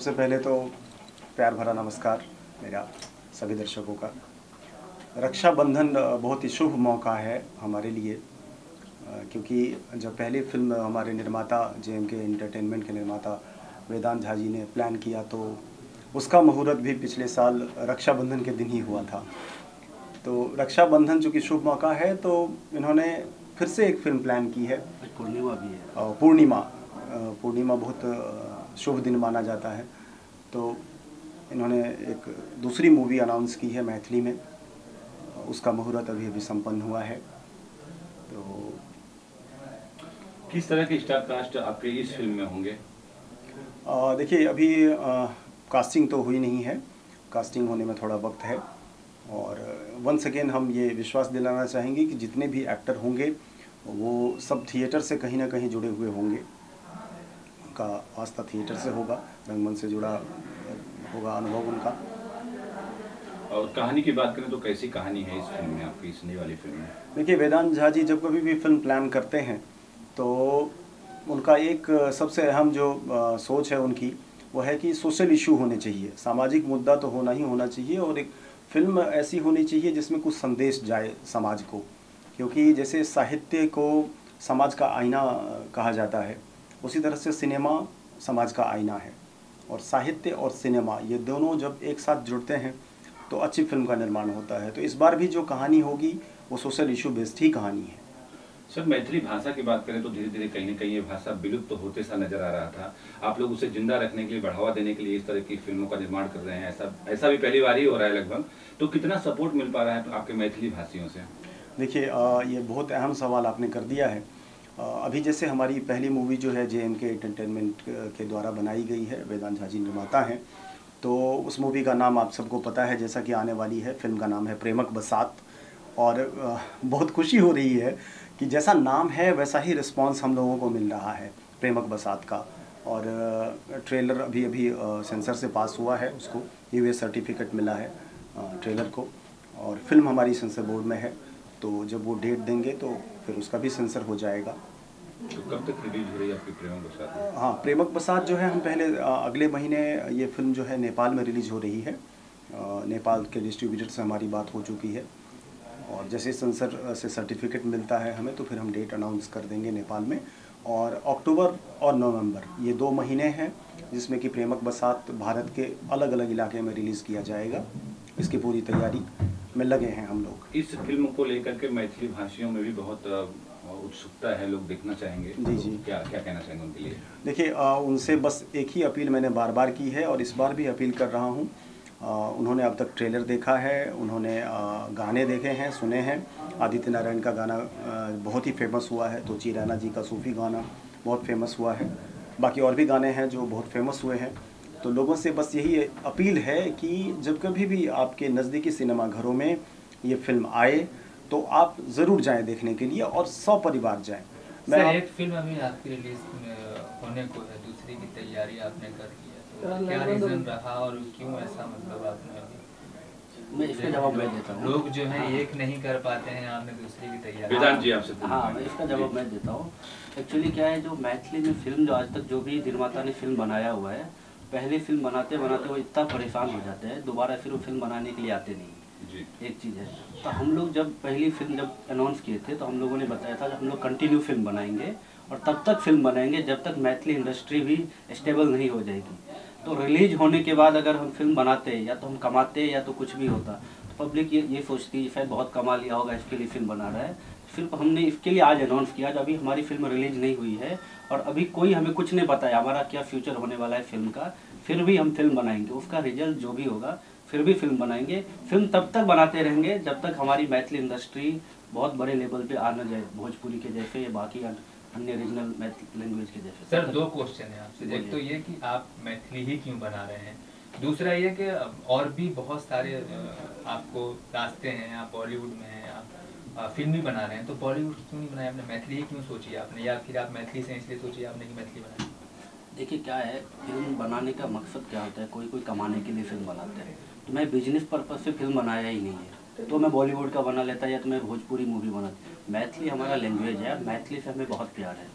सबसे पहले तो प्यार भरा नमस्कार मेरा सभी दर्शकों का। रक्षाबंधन बहुत ही शुभ मौका है हमारे लिए, क्योंकि जब पहली फिल्म हमारे निर्माता JMK एंटरटेनमेंट के निर्माता वेदांत झा जी ने प्लान किया तो उसका मुहूर्त भी पिछले साल रक्षाबंधन के दिन ही हुआ था। तो रक्षाबंधन चूँकि शुभ मौका है तो इन्होंने फिर से एक फिल्म प्लान की है। पूर्णिमा भी है। और पूर्णिमा बहुत शुभ दिन माना जाता है, तो इन्होंने एक दूसरी मूवी अनाउंस की है मैथिली में। उसका मुहूर्त अभी अभी संपन्न हुआ है। तो किस तरह के स्टार कास्ट आपके इस फिल्म में होंगे? देखिए, अभी कास्टिंग तो हुई नहीं है, कास्टिंग होने में थोड़ा वक्त है। और वंस अगेन हम ये विश्वास दिलाना चाहेंगे कि जितने भी एक्टर होंगे वो सब थिएटर से कहीं ना कहीं जुड़े हुए होंगे। उनका वास्ता थिएटर से होगा, रंगमंच से जुड़ा होगा अनुभव उनका। और कहानी की बात करें तो कैसी कहानी है इस फिल्म में, आपकी इस नई वाली फिल्म में? देखिए, वेदांत झा जी जब कभी भी फिल्म प्लान करते हैं तो उनका एक सबसे अहम जो सोच है उनकी, वो है कि सोशल इशू होने चाहिए, सामाजिक मुद्दा तो होना ही होना चाहिए और एक फिल्म ऐसी होनी चाहिए जिसमें कुछ संदेश जाए समाज को। क्योंकि जैसे साहित्य को समाज का आईना कहा जाता है, उसी तरह से सिनेमा समाज का आईना है। और साहित्य और सिनेमा ये दोनों जब एक साथ जुड़ते हैं तो अच्छी फिल्म का निर्माण होता है। तो इस बार भी जो कहानी होगी वो सोशल इशू बेस्ड ही कहानी है। सर, मैथिली भाषा की बात करें तो धीरे धीरे कहीं न कहीं ये भाषा विलुप्त तो होते सा नजर आ रहा था। आप लोग उसे जिंदा रखने के लिए, बढ़ावा देने के लिए इस तरह की फिल्मों का निर्माण कर रहे हैं। ऐसा भी पहली बार ही हो रहा है लगभग। तो कितना सपोर्ट मिल पा रहा है आपके मैथिली भाषियों से? देखिए, ये बहुत अहम सवाल आपने कर दिया है। अभी जैसे हमारी पहली मूवी जो है JMK एंटरटेनमेंट के द्वारा बनाई गई है, वेदांत झा जी निर्माता हैं। तो उस मूवी का नाम आप सबको पता है, जैसा कि आने वाली है। फिल्म का नाम है प्रेमक बसात। और बहुत खुशी हो रही है कि जैसा नाम है वैसा ही रिस्पांस हम लोगों को मिल रहा है प्रेमक बसात का। और ट्रेलर अभी अभी सेंसर से पास हुआ है, उसको US सर्टिफिकेट मिला है ट्रेलर को। और फिल्म हमारी सेंसर बोर्ड में है, तो जब वो डेट देंगे तो फिर उसका भी सेंसर हो जाएगा। तो कब तक रिलीज हो रही है आपकी प्रेमक बसात? हाँ, प्रेमक बसात जो है हम पहले अगले महीने ये फिल्म जो है नेपाल में रिलीज हो रही है। नेपाल के डिस्ट्रीब्यूटर से हमारी बात हो चुकी है और जैसे सेंसर से सर्टिफिकेट मिलता है हमें तो फिर हम डेट अनाउंस कर देंगे नेपाल में। और अक्टूबर और नवंबर ये 2 महीने हैं जिसमें कि प्रेमक बसात भारत के अलग अलग इलाके में रिलीज़ किया जाएगा। इसकी पूरी तैयारी में लगे हैं हम लोग। इस फिल्म को लेकर के मैथिली भाषियों में भी बहुत उत्सुकता है, लोग देखना चाहेंगे। जी जी। क्या क्या कहना चाहेंगे उनके लिए? देखिए, उनसे बस एक ही अपील मैंने बार बार की है और इस बार भी अपील कर रहा हूँ। उन्होंने अब तक ट्रेलर देखा है, उन्होंने गाने देखे हैं, सुने हैं। आदित्य नारायण का गाना बहुत ही फेमस हुआ है, तो ची रैना जी का सूफी गाना बहुत फेमस हुआ है। बाकी और भी गाने हैं जो बहुत फेमस हुए हैं। तो लोगों से बस यही अपील है कि जब कभी भी आपके नज़दीकी सिनेमा घरों में ये फिल्म आए तो आप ज़रूर जाएं देखने के लिए और 100 परिवार जाएं। सर, एक फिल्म अभी आपकी रिलीज होने को है, दूसरी की तैयारी आपने कर ली है, तो क्या रीज़न रहा और क्यों ऐसा, मतलब आपने अभी? मैं इसका जवाब मैं देता हूँ। लोग जो है एक नहीं कर पाते हैं, आपने दूसरी की तैयारी। वेदांत जी आपसे हाँ, मैं इसका जवाब मैं देता हूँ। एक्चुअली क्या है, जो मैथिली में फिल्म जो आज तक जो भी निर्माता ने फिल्म बनाया हुआ है, पहली फिल्म बनाते बनाते वो इतना परेशान हो जाते हैं, दोबारा फिर वो फिल्म बनाने के लिए आते नहीं जी। एक चीज़ है। तो हम लोग जब पहली फिल्म जब अनाउंस किए थे तो हम लोगों ने बताया था हम लोग कंटिन्यू फिल्म बनाएंगे और तब तक फिल्म बनाएंगे जब तक मैथिली इंडस्ट्री भी स्टेबल नहीं हो जाएगी। तो रिलीज होने के बाद अगर हम फिल्म बनाते या तो हम कमाते या तो कुछ भी होता, तो पब्लिक ये सोचती है शायद बहुत कमा लिया होगा इसके लिए फिल्म बना रहा है। फिर हमने इसके लिए आज अनाउंस किया, जब अभी हमारी फिल्म रिलीज नहीं हुई है और अभी कोई हमें कुछ नहीं बताया हमारा क्या फ्यूचर होने वाला है फिल्म का, फिर भी हम फिल्म बनाएंगे। उसका रिजल्ट जो भी होगा फिर भी फिल्म बनाएंगे। फिल्म तब तक बनाते रहेंगे जब तक हमारी मैथिली इंडस्ट्री बहुत बड़े लेवल पे आ न जाए, भोजपुरी के जैसे या बाकी अन्य रीजनल लैंग्वेज के जैसे। सर, 2 क्वेश्चन है आपसे। एक तो ये कि आप मैथिली ही क्यों बना रहे हैं, दूसरा ये कि और भी बहुत सारे आपको रास्ते हैं, आप बॉलीवुड में हैं, आप फिल्म भी बना रहे हैं, तो बॉलीवुड क्यों नहीं बनाया आपने, मैथिली ही क्यों सोची आपने, या फिर आप मैथिली से इसलिए सोचिए आपने कि मैथिली बनाई? देखिए क्या है, फिल्म बनाने का मकसद क्या होता है, कोई कमाने के लिए फिल्म बनाते हैं। तो मैं बिजनेस पर्पज से फिल्म बनाया ही नहीं है, तो मैं बॉलीवुड का बना लेता या तो मैं भोजपुरी मूवी बनाता। मैथिली हमारा लैंग्वेज है, मैथिली से हमें बहुत प्यार है।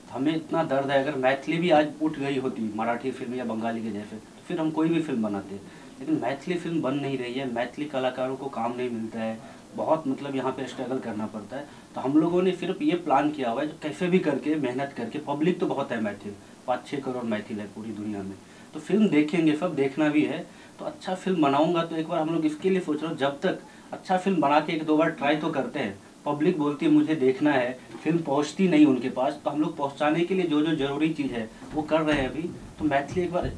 तो हमें इतना दर्द है, अगर मैथिली भी आज उठ गई होती मराठी फिल्म या बंगाली के जैसे, फिर हम कोई भी फिल्म बनाते हैं। लेकिन मैथिली फिल्म बन नहीं रही है, मैथिली कलाकारों को काम नहीं मिलता है, बहुत मतलब यहाँ पे स्ट्रगल करना पड़ता है। तो हम लोगों ने सिर्फ ये प्लान किया हुआ है कैसे भी करके मेहनत करके, पब्लिक तो बहुत है मैथिल, 5-6 करोड़ मैथिल है पूरी दुनिया में, तो फिल्म देखेंगे, सब देखना भी है। तो अच्छा फिल्म बनाऊंगा तो एक बार हम लोग इसके लिए सोच रहे हो, जब तक अच्छा फिल्म बना के 1-2 बार ट्राई तो करते हैं, पब्लिक बोलती है मुझे देखना है, फिल्म पहुंचती नहीं उनके पास, तो हम लोग पहुंचाने के लिए जो जो जरूरी चीज़ है वो कर रहे हैं अभी। तो मैथिली एक बार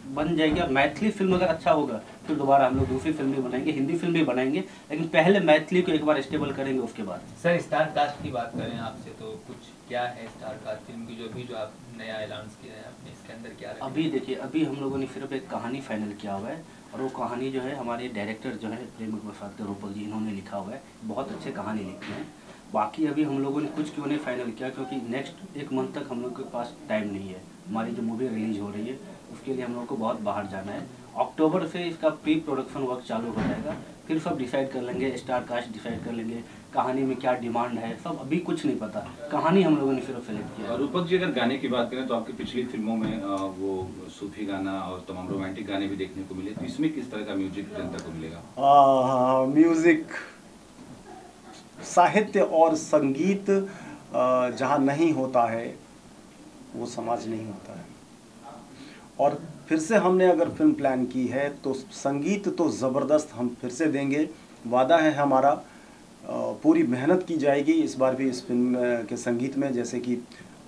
बन जाएगी, और मैथिली फिल्म अगर अच्छा होगा फिर दोबारा हम लोग दूसरी फिल्म भी बनाएंगे, हिंदी फिल्म भी बनाएंगे, लेकिन पहले मैथिली को एक बार स्टेबल करेंगे उसके बाद। सर स्टार कास्ट की बात करें आपसे तो कुछ क्या है स्टार कास्ट फिल्म की जो आप नया ऐलान किया है आपने, इसके अंदर क्या रखें? अभी देखिए, अभी हम लोगों ने सिर्फ एक कहानी फाइनल किया हुआ है, और वो कहानी जो है हमारे डायरेक्टर जो है प्रेम प्रसाद रूपक जी, इन्होंने लिखा हुआ है, बहुत अच्छे कहानी लिखते हैं। बाकी अभी हम लोगों ने कुछ क्यों नहीं फाइनल किया, क्योंकि नेक्स्ट 1 मंथ तक हम लोग के पास टाइम नहीं है, हमारी जो मूवी रिलीज हो रही है उसके लिए हम लोग को बहुत बाहर जाना है। अक्टूबर से इसका प्री प्रोडक्शन वर्क चालू हो जाएगा, फिर सब डिसाइड कर लेंगे, स्टार कास्ट डिसाइड कर लेंगे, कहानी में क्या डिमांड है, सब अभी कुछ नहीं पता, कहानी हम लोगों ने सिर्फ सेलेक्ट किया है। और रूपक जी अगर गाने की बात करें तो आपकी पिछली फिल्मों में वो सूफी गाना और तमाम रोमांटिक गाने भी देखने को मिले, तो इसमें किस तरह का म्यूजिक जनता को मिलेगा? म्यूजिक, साहित्य और संगीत जहाँ नहीं होता है वो समाज नहीं होता है। और फिर से हमने अगर फिल्म प्लान की है तो संगीत तो ज़बरदस्त हम फिर से देंगे, वादा है हमारा, पूरी मेहनत की जाएगी इस बार भी इस फिल्म के संगीत में। जैसे कि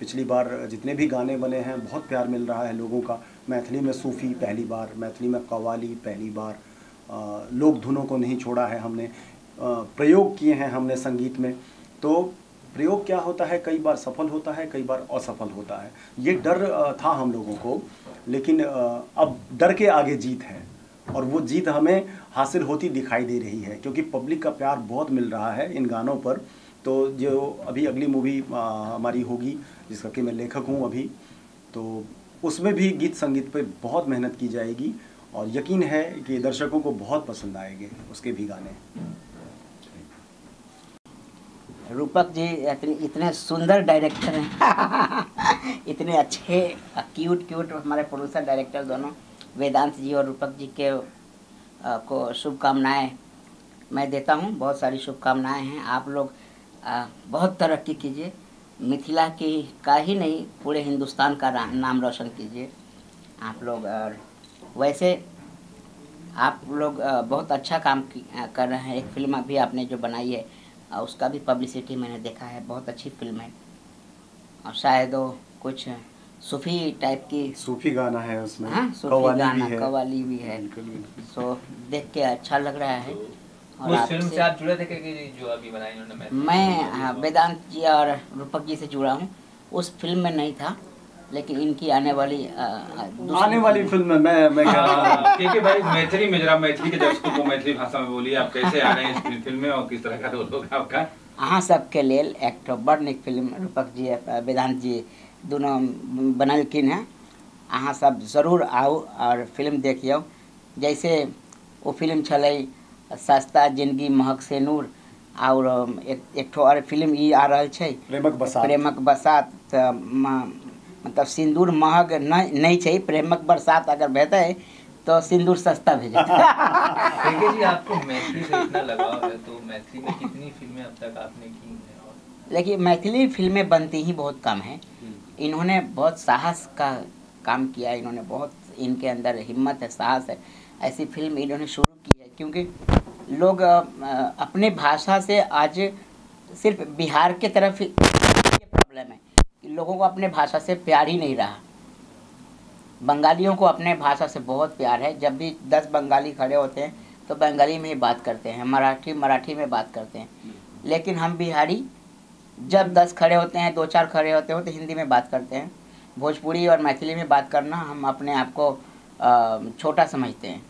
पिछली बार जितने भी गाने बने हैं बहुत प्यार मिल रहा है लोगों का। मैथिली में सूफ़ी पहली बार, मैथिली में कव्वाली पहली बार, लोक धुनों को नहीं छोड़ा है हमने, प्रयोग किए हैं हमने संगीत में। तो प्रयोग क्या होता है, कई बार सफल होता है, कई बार असफल होता है, ये डर था हम लोगों को, लेकिन अब डर के आगे जीत है, और वो जीत हमें हासिल होती दिखाई दे रही है, क्योंकि पब्लिक का प्यार बहुत मिल रहा है इन गानों पर। तो जो अभी अगली मूवी हमारी होगी जिसका कि मैं लेखक हूँ अभी, तो उसमें भी गीत संगीत पे बहुत मेहनत की जाएगी, और यकीन है कि दर्शकों को बहुत पसंद आएंगे उसके भी गाने। रूपक जी इतने सुंदर डायरेक्टर हैं इतने अच्छे क्यूट हमारे प्रोड्यूसर डायरेक्टर दोनों, वेदांत जी और रूपक जी के को शुभकामनाएं मैं देता हूं, बहुत सारी शुभकामनाएं हैं। आप लोग बहुत तरक्की कीजिए, मिथिला की का ही नहीं पूरे हिंदुस्तान का नाम रोशन कीजिए आप लोग। और वैसे आप लोग बहुत अच्छा काम कर रहे हैं। एक फिल्म अभी आपने जो बनाई है उसका भी पब्लिसिटी मैंने देखा है, बहुत अच्छी फिल्म है, और शायद वो कुछ सूफी टाइप की, सूफी गाना है उसमें, हाँ सूफी गाना, कव्वाली भी है, सो देख के अच्छा लग रहा है। और उस फिल्म से आप जुड़े थे कि जो अभी बनाई उन्होंने? मैं वेदांत जी और रूपक जी से जुड़ा हूँ, उस फिल्म में नहीं था, लेकिन इनकी आने वाली फिल्म में मैं कह रहा हूँ। ठीक है भाई, मैथिली में जरा मैथिली के दर्शकों को मैथिली भाषा में बोलिए, आप कैसे आ रहे हैं इस फिल्म में और किस तरह का रोल होगा आपका? अहाँ सबके लेल एक बड़ नीक फिल्म रूपक जी वेदांत जी दोनों बनलखिन हैं, अहाँ सब जरूर आउ और फिल्म देखियो। जैसे वो फिल्म छलै सस्ता जिंदगी महक से नूर, और एक ठो और फिल्म ई आ रहा है प्रेमक बसात, मतलब सिंदूर महग नहीं चाहिए, प्रेमक बरसात अगर भेजता है तो सिंदूर सस्ता भेजे। देखिए जी, आपको मैथिली से इतना लगाव है, तो मैथिली में कितनी फिल्में अब तक आपने की हैं? देखिए मैथिली फिल्में बनती ही बहुत कम है, इन्होंने बहुत साहस का काम किया, इन्होंने बहुत, इनके अंदर हिम्मत है, साहस है। ऐसी फिल्म इन्होंने शुरू की है क्योंकि लोग अपने भाषा से आज सिर्फ बिहार के तरफ ही प्रॉब्लम है कि लोगों को अपने भाषा से प्यार ही नहीं रहा। बंगालियों को अपने भाषा से बहुत प्यार है, जब भी 10 बंगाली खड़े होते हैं तो बंगाली में ही बात करते हैं, मराठी में बात करते हैं, लेकिन हम बिहारी जब 10 खड़े होते हैं, 2-4 खड़े होते हो तो हिंदी में बात करते हैं। भोजपुरी और मैथिली में बात करना हम अपने आप को छोटा समझते हैं,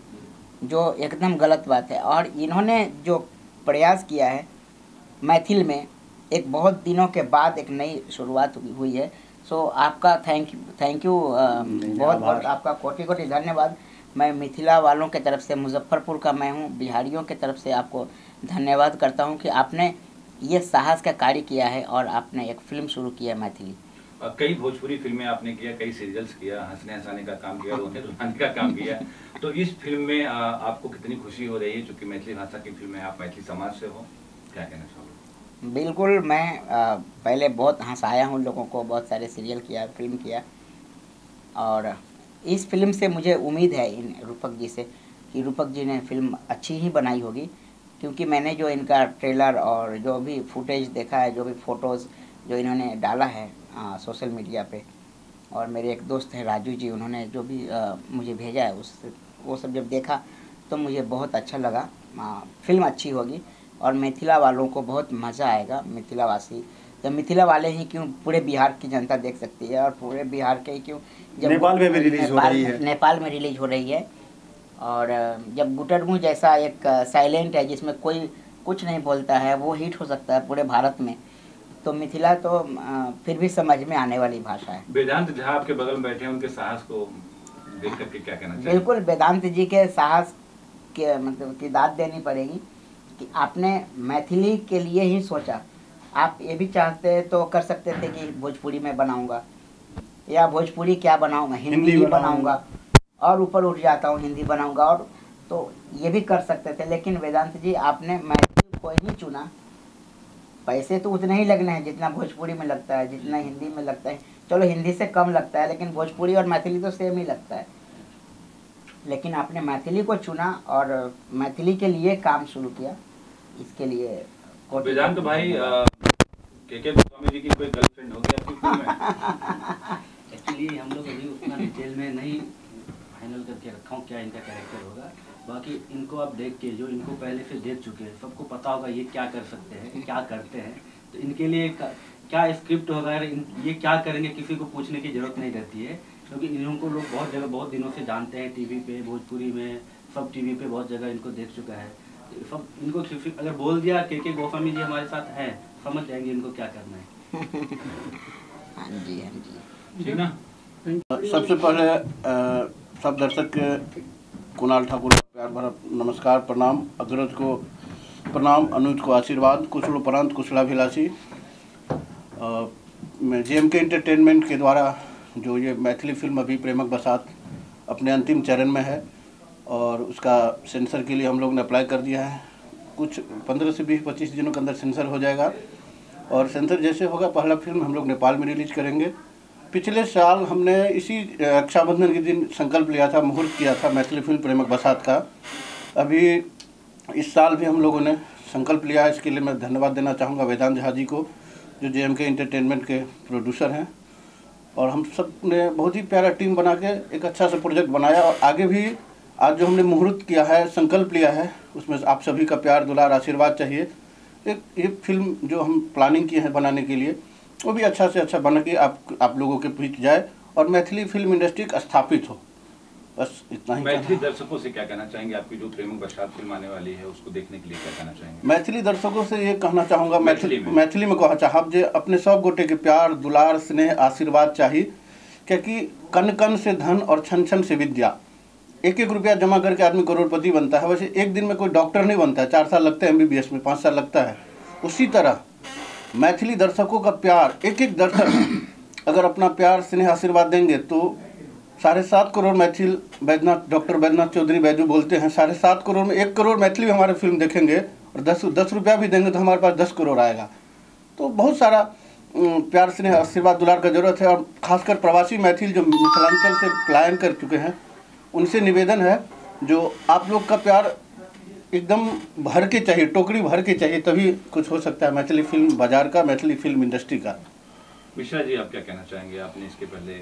जो एकदम गलत बात है। और इन्होंने जो प्रयास किया है मैथिल में, एक बहुत दिनों के बाद एक नई शुरुआत हुई है, सो आपका थैंक यू, बहुत बहुत आपका कोटि धन्यवाद। मैं मिथिला वालों के तरफ से, मुजफ्फरपुर का मैं हूँ, बिहारियों के तरफ से आपको धन्यवाद करता हूँ कि आपने ये साहस का कार्य किया है और आपने एक फिल्म शुरू की है मैथिली। कई भोजपुरी फिल्में आपने किया, कई सीरियल्स किया, हंसने हंसाने का काम किया, रोने रुलाने का काम किया। तो इस फिल्म में आपको कितनी खुशी हो रही है, चूंकि मैथिली भाषा की फिल्म है, आप मैथिली समाज से हो, क्या कहना चाहोगे? बिल्कुल, मैं पहले बहुत हंसाया हूँ लोगों को, बहुत सारे सीरियल किया, फिल्म किया, और इस फिल्म से मुझे उम्मीद है इन रूपक जी से कि रूपक जी ने फिल्म अच्छी ही बनाई होगी, क्योंकि मैंने जो इनका ट्रेलर और जो भी फुटेज देखा है, जो भी फ़ोटोज़ जो इन्होंने डाला है सोशल मीडिया पे, और मेरे एक दोस्त हैं राजू जी, उन्होंने जो भी मुझे भेजा है वो सब जब देखा तो मुझे बहुत अच्छा लगा। फिल्म अच्छी होगी और मिथिला वालों को बहुत मज़ा आएगा। मिथिलावासी, तो मिथिला वाले ही क्यों, पूरे बिहार की जनता देख सकती है, और पूरे बिहार के ही क्यों, जब नेपाल में भी रिलीज हो रही है। नेपाल में रिलीज हो रही है। और जब गुटरमू जैसा एक साइलेंट है जिसमें कोई कुछ नहीं बोलता है, वो हिट हो सकता है पूरे भारत में, तो मिथिला तो फिर भी समझ में आने वाली भाषा है। वेदांत झा आपके बगल में बैठे हैं, उनके साहस को देख करके क्या कहना चाहिए? बिल्कुल, वेदांत जी के साहस के मतलब की दाद देनी पड़ेगी कि आपने मैथिली के लिए ही सोचा। आप ये भी चाहते तो कर सकते थे कि भोजपुरी में बनाऊंगा, या भोजपुरी क्या बनाऊंगा, हिंदी ही बनाऊंगा, और ऊपर उठ जाता हूँ हिंदी बनाऊंगा, और तो ये भी कर सकते थे। लेकिन वेदांत जी आपने मैथिली को ही चुना। पैसे तो उतने ही लगने हैं जितना भोजपुरी में लगता है, जितना हिंदी में लगता है। चलो हिंदी से कम लगता है, लेकिन भोजपुरी और मैथिली तो सेम ही लगता है। लेकिन आपने मैथिली को चुना और मैथिली के लिए काम शुरू किया। इसके लिए वेदांत भाई, के गोस्वामी जी की कोई गर्लफ्रेंड होगी आपकी फिल्म में? एक्चुअली हम लोग अभी उतना डिटेल में नहीं फाइनल करके रखा हूँ क्या इनका कैरेक्टर होगा। बाकी इनको आप देख के, जो इनको पहले से देख चुके हैं, सबको पता होगा ये क्या कर सकते हैं, क्या करते हैं। तो इनके लिए क्या स्क्रिप्ट होगा, ये क्या करेंगे, किसी को पूछने की जरूरत नहीं रहती है, क्योंकि इनको लोग बहुत जगह बहुत दिनों से जानते हैं। टीवी पे, भोजपुरी में, सब टीवी पे बहुत जगह इनको देख चुका है। तो सब इनको अगर बोल दिया के गोस्वामी जी हमारे साथ हैं, समझ जाएंगे इनको क्या करना है। हाँ जी, हाँ जी, ठीक ना। सबसे पहले सब दर्शक के कुणाल ठाकुर का प्यार भरा नमस्कार, प्रणाम। अग्रज को प्रणाम, अनुज को आशीर्वाद, कुशलोपरांत कुशलाभिलाषी। मैं JMK एंटरटेनमेंट के द्वारा जो ये मैथिली फिल्म अभी प्रेमक बसात अपने अंतिम चरण में है, और उसका सेंसर के लिए हम लोग ने अप्लाई कर दिया है। कुछ 15 से 20-25 दिनों के अंदर सेंसर हो जाएगा, और सेंसर जैसे होगा पहला फिल्म हम लोग नेपाल में रिलीज करेंगे। पिछले साल हमने इसी रक्षाबंधन के दिन संकल्प लिया था, मुहूर्त किया था मैथिली फिल्म प्रेमक बसात का। अभी इस साल भी हम लोगों ने संकल्प लिया है। इसके लिए मैं धन्यवाद देना चाहूँगा वेदांत झा जी को, जो JMK एंटरटेनमेंट के प्रोड्यूसर हैं। और हम सब ने बहुत ही प्यारा टीम बना के एक अच्छा सा प्रोजेक्ट बनाया, और आगे भी आज जो हमने मुहूर्त किया है, संकल्प लिया है, उसमें आप सभी का प्यार दुलार आशीर्वाद चाहिए। ये फिल्म जो हम प्लानिंग किए हैं बनाने के लिए, वो भी अच्छा से अच्छा बन के आप लोगों के बीच जाए, और मैथिली फिल्म इंडस्ट्री स्थापित हो। बस इतना ही। मैथिली दर्शकों से क्या कहना चाहेंगे? आपकी जो प्रेमक बसात फिल्म आने वाली है, उसको देखने के लिए क्या कहना चाहेंगे? मैथिली दर्शकों से ये कहना चाहूँगा, मैथिली में कहा चाहब जे अपने सब गोटे के प्यार दुलार स्नेह आशीर्वाद चाहिए, क्योंकि कन कन से धन और छन छन से विद्या। 1-1 रुपया जमा करके आदमी करोड़पति बनता है। वैसे एक दिन में कोई डॉक्टर नहीं बनता है, 4 साल लगता है MBBS में, 5 साल लगता है। उसी तरह मैथिली दर्शकों का प्यार, एक दर्शक अगर अपना प्यार स्नेह आशीर्वाद देंगे तो 7.5 करोड़ मैथिल बैजनाथ, डॉक्टर बैजनाथ चौधरी बैजू बोलते हैं, 7.5 करोड़ में 1 करोड़ मैथिली हमारे फिल्म देखेंगे, और 10 रुपया भी देंगे तो हमारे पास 10 करोड़ आएगा। तो बहुत सारा प्यार स्नेह आशीर्वाद दुलार का जरूरत है। और खासकर प्रवासी मैथिल जो मिथिलांचल से पलायन कर चुके हैं, उनसे निवेदन है, जो आप लोग का प्यार एकदम भर के चाहिए, टोकरी भर के चाहिए, तभी कुछ हो सकता है मैथिली फिल्म बाजार का, मैथिली फिल्म इंडस्ट्री का। मिश्रा जी, आप क्या कहना चाहेंगे? आपने इसके पहले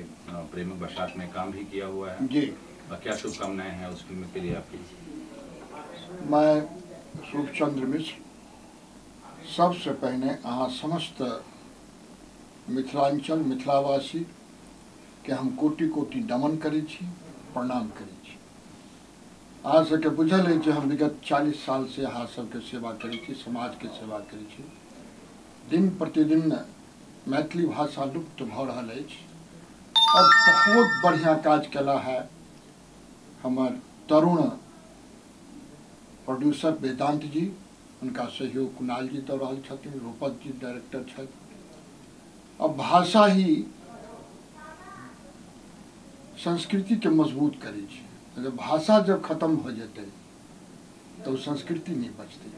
प्रेमक बसात में काम भी किया हुआ है जी। और क्या शुभकामनाएं हैं उस फिल्म के लिए आपकी? मैं रूपचंद्र मिश्र सबसे पहले अहाँ समस्त मिथिलांचल मिथिलावासी के हम कोटि कोटि नमन करै छी, प्रणाम करै छी। अहाँ सबके बुझल है जो हम विगत 40 साल से अहाँ सबके सेवा करै छी, समाज के सेवा करै छी। दिन प्रतिदिन मैथिली भाषा लुप्त भ रहल अछि, और बहुत बढ़िया काज केला है हमार तरुण प्रोड्यूसर वेदांत जी, उनका सहयोग कुणाल जी दऽ रहल छथिन, रूपक जी डायरेक्टर छथि। अब भाषा ही संस्कृति के मजबूत करै छी। जब भाषा जब खत्म हो जेतै तो संस्कृति नहीं बचती।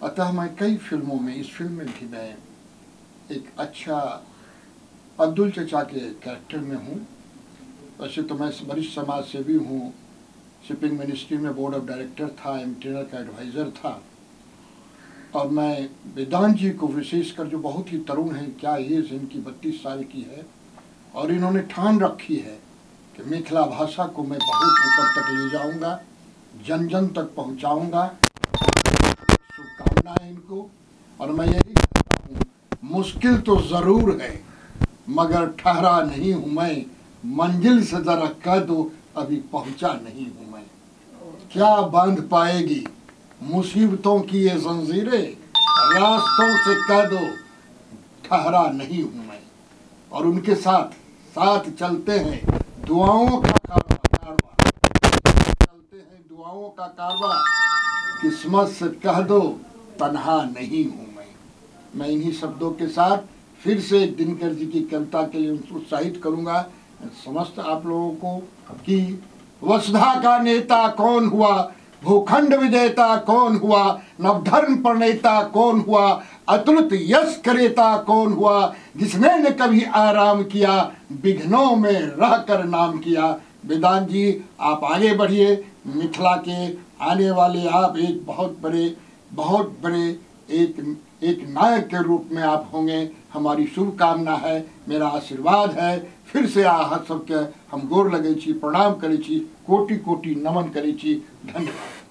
अतः मैं कई फिल्मों में, इस फिल्म में भी मैं एक अच्छा अब्दुल चचा के कैरेक्टर में हूँ। वैसे तो मैं वरिष्ठ समाज सेवी हूँ, शिपिंग मिनिस्ट्री में बोर्ड ऑफ डायरेक्टर था, एमटीएनएल का एडवाइज़र था। और मैं वेदांत जी को विशेषकर, जो बहुत ही तरुण हैं, क्या एज इनकी 32 साल की है, और इन्होंने ठान रखी है कि मिथिला भाषा को मैं बहुत ऊपर तक ले जाऊंगा, जन जन तक पहुंचाऊंगा। शुभकामनाएं इनको। और मैं यही कहता हूँ, मुश्किल तो ज़रूर है मगर ठहरा नहीं हूँ मैं, मंजिल से ज़रा कह दो अभी पहुंचा नहीं हूँ मैं। क्या बांध पाएगी मुसीबतों की ये जंजीरें, रास्तों से कह दो ठहरा नहीं हूँ मैं। और उनके साथ साथ चलते हैं दुआओं का कारवां, चलते हैं दुआओं का कारवां, किस्मत से कह दो तन्हा नहीं हूँ मैं इन्हीं शब्दों के साथ फिर से दिनकर जी की कविता के लिए उत्साहित करूंगा समस्त आप लोगों को कि वसुधा का नेता कौन हुआ, भूखंड विजेता कौन हुआ, नवधर्म प्रणेता कौन हुआ, अतुलित यश करेता कौन हुआ, जिसने न कभी आराम किया, विघ्नों में रहकर नाम किया। वेदांत जी आप आगे बढ़िए, मिथिला के आने वाले आप एक बहुत बड़े एक नायक के रूप में आप होंगे। हमारी शुभकामना है, मेरा आशीर्वाद है। फिर से आह सबके हम गोर लगे छी, प्रणाम करे छी, कोटि कोटि नमन करे छी। धन्यवाद।